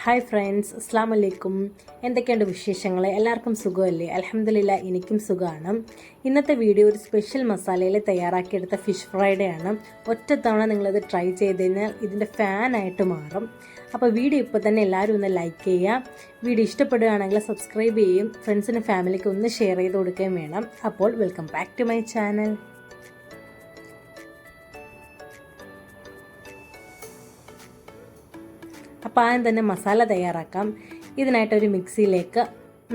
Hi friends, അസ്സാം വലൈക്കും. എന്തൊക്കെയുണ്ട് വിശേഷങ്ങൾ? എല്ലാവർക്കും സുഖമല്ലേ? അൽഹംദുലില്ലാ, എനിക്കും സുഖമാണ്. ഇന്നത്തെ വീഡിയോ ഒരു സ്പെഷ്യൽ മസാലയിൽ തയ്യാറാക്കിയെടുത്ത ഫിഷ് ഫ്രൈഡേ ആണ്. ഒറ്റത്തവണ നിങ്ങളത് ട്രൈ ചെയ്ത് കഴിഞ്ഞാൽ ഇതിൻ്റെ ഫാനായിട്ട് മാറും. അപ്പോൾ വീഡിയോ ഇപ്പോൾ തന്നെ എല്ലാവരും ഒന്ന് ലൈക്ക് ചെയ്യുക. വീഡിയോ ഇഷ്ടപ്പെടുകയാണെങ്കിൽ സബ്സ്ക്രൈബ് ചെയ്യും, ഫ്രണ്ട്സിനും ഫാമിലിക്കും ഒന്ന് ഷെയർ ചെയ്ത് കൊടുക്കുകയും വേണം. അപ്പോൾ welcome back to my channel. അപ്പോൾ ആദ്യം തന്നെ മസാല തയ്യാറാക്കാം. ഇതിനായിട്ടൊരു മിക്സിയിലേക്ക്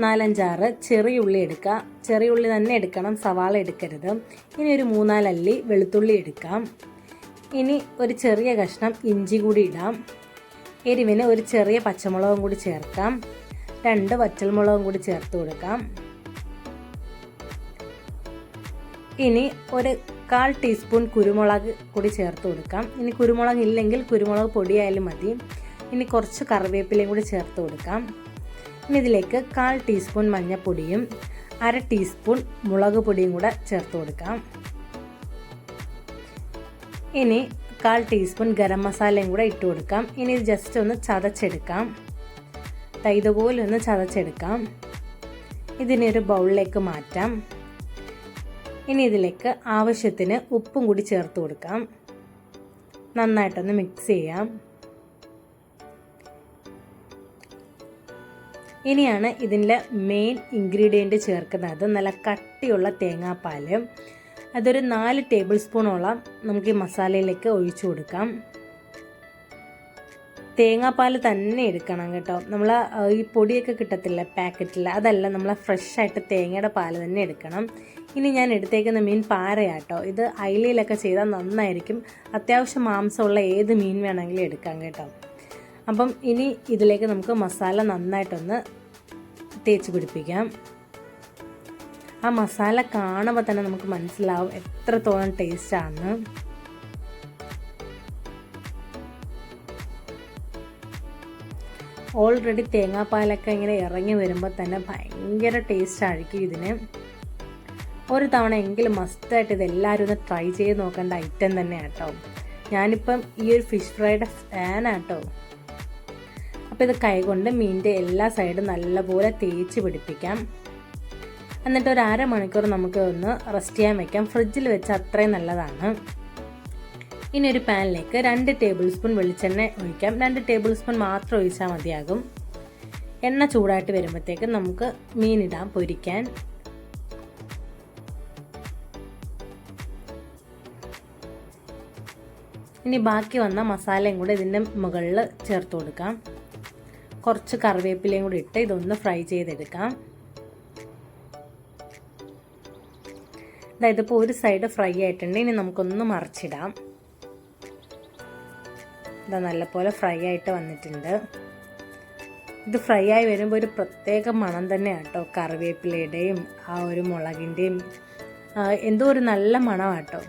4-5 ചെറിയ ഉള്ളി എടുക്കുക. ചെറിയ ഉള്ളി തന്നെ എടുക്കണം, സവാള എടുക്കരുത്. ഇനി ഒരു 3-4 അല്ലി വെളുത്തുള്ളി എടുക്കാം. ഇനി ഒരു ചെറിയ കഷ്ണം ഇഞ്ചി കൂടി ഇടാം. എരിവിന് ഒരു ചെറിയ പച്ചമുളകും കൂടി ചേർക്കാം. 2 വറ്റൽമുളകും കൂടി ചേർത്ത് കൊടുക്കാം. ഇനി ഒരു 1/4 ടീസ്പൂൺ കുരുമുളക് കൂടി ചേർത്ത് കൊടുക്കാം. ഇനി കുരുമുളക് ഇല്ലെങ്കിൽ കുരുമുളക് പൊടിയായാലും മതി. ഇനി കുറച്ച് കറിവേപ്പിലയും കൂടി ചേർത്ത് കൊടുക്കാം. ഇനി ഇതിലേക്ക് 1/4 ടീസ്പൂൺ മഞ്ഞൾപ്പൊടിയും 1/2 ടീസ്പൂൺ മുളക് പൊടിയും കൂടെ ചേർത്ത് കൊടുക്കാം. ഇനി 1/4 ടീസ്പൂൺ ഗരം മസാലയും കൂടെ ഇട്ട് കൊടുക്കാം. ഇനി ഇത് ജസ്റ്റ് ഒന്ന് ചതച്ചെടുക്കാം. ഇതുപോലെ ഒന്ന് ചതച്ചെടുക്കാം. ഇതിനെ ഒരു ബൗളിലേക്ക് മാറ്റാം. ഇനി ഇതിലേക്ക് ആവശ്യത്തിന് ഉപ്പും കൂടി ചേർത്ത് കൊടുക്കാം. നന്നായിട്ടൊന്ന് മിക്സ് ചെയ്യാം. ഇനിയാണ് ഇതിൻ്റെ മെയിൻ ഇൻഗ്രീഡിയൻറ്റ് ചേർക്കുന്നത്. നല്ല കട്ടിയുള്ള തേങ്ങാപ്പാൽ. അതൊരു 4 ടേബിൾ സ്പൂണോളം നമുക്ക് ഈ മസാലയിലേക്ക് ഒഴിച്ചു കൊടുക്കാം. തേങ്ങാപ്പാൽ തന്നെ എടുക്കണം കേട്ടോ. നമ്മൾ ഈ പൊടിയൊക്കെ കിട്ടത്തില്ല പാക്കറ്റിൽ, അതല്ല, നമ്മൾ ഫ്രഷ് ആയിട്ട് തേങ്ങയുടെ പാൽ തന്നെ എടുക്കണം. ഇനി ഞാൻ എടുത്തേക്കുന്ന മീൻ പാരയാട്ടോ. ഇത് അയിലയിലൊക്കെ ചെയ്താൽ നന്നായിരിക്കും. അത്യാവശ്യം മാംസമുള്ള ഏത് മീൻ വേണമെങ്കിലും എടുക്കാം കേട്ടോ. അപ്പം ഇനി ഇതിലേക്ക് നമുക്ക് മസാല നന്നായിട്ടൊന്ന് തേച്ച് പിടിപ്പിക്കാം. ആ മസാല കാണുമ്പോൾ തന്നെ നമുക്ക് മനസ്സിലാവും എത്രത്തോളം ടേസ്റ്റാണ്. ഓൾറെഡി തേങ്ങാപ്പാലൊക്കെ ഇങ്ങനെ ഇറങ്ങി വരുമ്പോൾ തന്നെ ഭയങ്കര ടേസ്റ്റ് ആയിരിക്കും ഇതിന്. ഒരു തവണ എങ്കിലും മസ്റ്റായിട്ട് ഇതെല്ലാവരും ഒന്ന് ട്രൈ ചെയ്ത് നോക്കേണ്ട ഐറ്റം തന്നെ ആട്ടോ. ഞാനിപ്പം ഈ ഒരു ഫിഷ് ഫ്രൈയുടെ ഫാനാട്ടോ. അപ്പോൾ ഇത് കൈകൊണ്ട് മീനിൻ്റെ എല്ലാ സൈഡും നല്ലപോലെ തേച്ച് പിടിപ്പിക്കാം. എന്നിട്ട് ഒരു 1/2 മണിക്കൂർ നമുക്ക് ഒന്ന് റെസ്റ്റ് ചെയ്യാൻ വെക്കാം. ഫ്രിഡ്ജിൽ വെച്ച് അത്രയും നല്ലതാണ്. ഇനി ഒരു പാനിലേക്ക് 2 ടേബിൾ സ്പൂൺ വെളിച്ചെണ്ണ ഒഴിക്കാം. 2 ടേബിൾ സ്പൂൺ മാത്രം ഒഴിച്ചാൽ മതിയാകും. എണ്ണ ചൂടായിട്ട് വരുമ്പോഴത്തേക്ക് നമുക്ക് മീനിടാം പൊരിക്കാൻ. ഇനി ബാക്കി വന്ന മസാലയും കൂടെ ഇതിൻ്റെ മുകളിൽ ചേർത്ത് കൊടുക്കാം. കുറച്ച് കറിവേപ്പിലയും കൂടി ഇട്ട് ഇതൊന്ന് ഫ്രൈ ചെയ്തെടുക്കാം. അതായത് ഇപ്പോൾ ഒരു സൈഡ് ഫ്രൈ ആയിട്ടുണ്ട്. ഇനി നമുക്കൊന്ന് മറിച്ചിടാം. ഇതാ നല്ലപോലെ ഫ്രൈ ആയിട്ട് വന്നിട്ടുണ്ട്. ഇത് ഫ്രൈ ആയി വരുമ്പോൾ ഒരു പ്രത്യേക മണം തന്നെയാണ് കേട്ടോ. കറിവേപ്പിലയുടെയും ആ ഒരു മുളകിൻ്റെയും എന്തോ ഒരു നല്ല മണമാട്ടോ.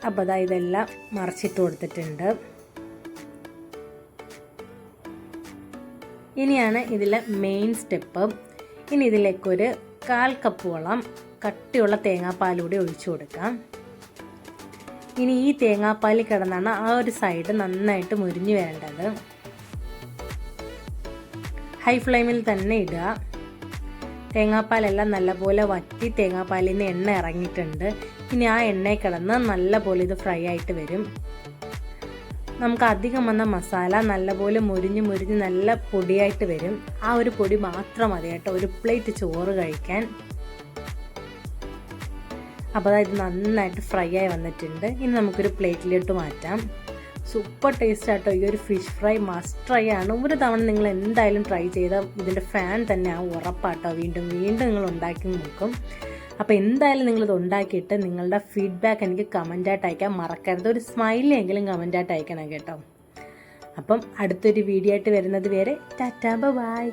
അപ്പോൾ അതാ ഇതെല്ലാം മറിച്ചിട്ട് കൊടുത്തിട്ടുണ്ട്. ഇനിയാണ് ഇതിലെ മെയിൻ സ്റ്റെപ്പ്. ഇനി ഇതിലേക്കൊരു 1/4 കപ്പോളം കട്ടിയുള്ള തേങ്ങാപ്പാൽ കൂടി ഒഴിച്ചു കൊടുക്കാം. ഇനി ഈ തേങ്ങാപ്പാൽ കിടന്നാണ് ആ ഒരു സൈഡ് നന്നായിട്ട് മുരിഞ്ഞു വരേണ്ടത്. ഹൈ ഫ്ലെയിമിൽ തന്നെ ഇടുക. തേങ്ങാപ്പാലെല്ലാം നല്ലപോലെ വറ്റി തേങ്ങാപ്പാലിൽ നിന്ന് എണ്ണ ഇറങ്ങിയിട്ടുണ്ട്. ഇനി ആ എണ്ണയിൽ കിടന്ന് നല്ലപോലെ ഇത് ഫ്രൈ ആയിട്ട് വരും. നമുക്ക് അധികം വന്ന മസാല നല്ലപോലെ മുരിഞ്ഞ് നല്ല പൊടിയായിട്ട് വരും. ആ ഒരു പൊടി മാത്രം മതി കേട്ടോ ഒരു പ്ലേറ്റ് ചോറ് കഴിക്കാൻ. അപ്പോൾ ഇത് നന്നായിട്ട് ഫ്രൈ ആയി വന്നിട്ടുണ്ട്. ഇനി നമുക്കൊരു പ്ലേറ്റിലോട്ട് മാറ്റാം. സൂപ്പർ ടേസ്റ്റ് ആട്ടോ. ഈ ഒരു ഫിഷ് ഫ്രൈ മസ്റ്റ് ട്രൈ ആണ്. ഒരു തവണ നിങ്ങൾ എന്തായാലും ട്രൈ ചെയ്താൽ ഇതിൻ്റെ ഫാൻ തന്നെ ആ ഉറപ്പാട്ടോ. വീണ്ടും നിങ്ങൾ ഉണ്ടാക്കി നോക്കും. അപ്പോൾ എന്തായാലും നിങ്ങളിത് ഉണ്ടാക്കിയിട്ട് നിങ്ങളുടെ ഫീഡ്ബാക്ക് എനിക്ക് കമൻറ്റായിട്ട് അയക്കാൻ മറക്കരുത്. ഒരു സ്മൈലി എങ്കിലും കമൻറ്റായിട്ട് അയക്കണം കേട്ടോ. അപ്പം അടുത്തൊരു വീഡിയോ ആയിട്ട് വരുന്നത് വരെ ടാറ്റാ ബൈ.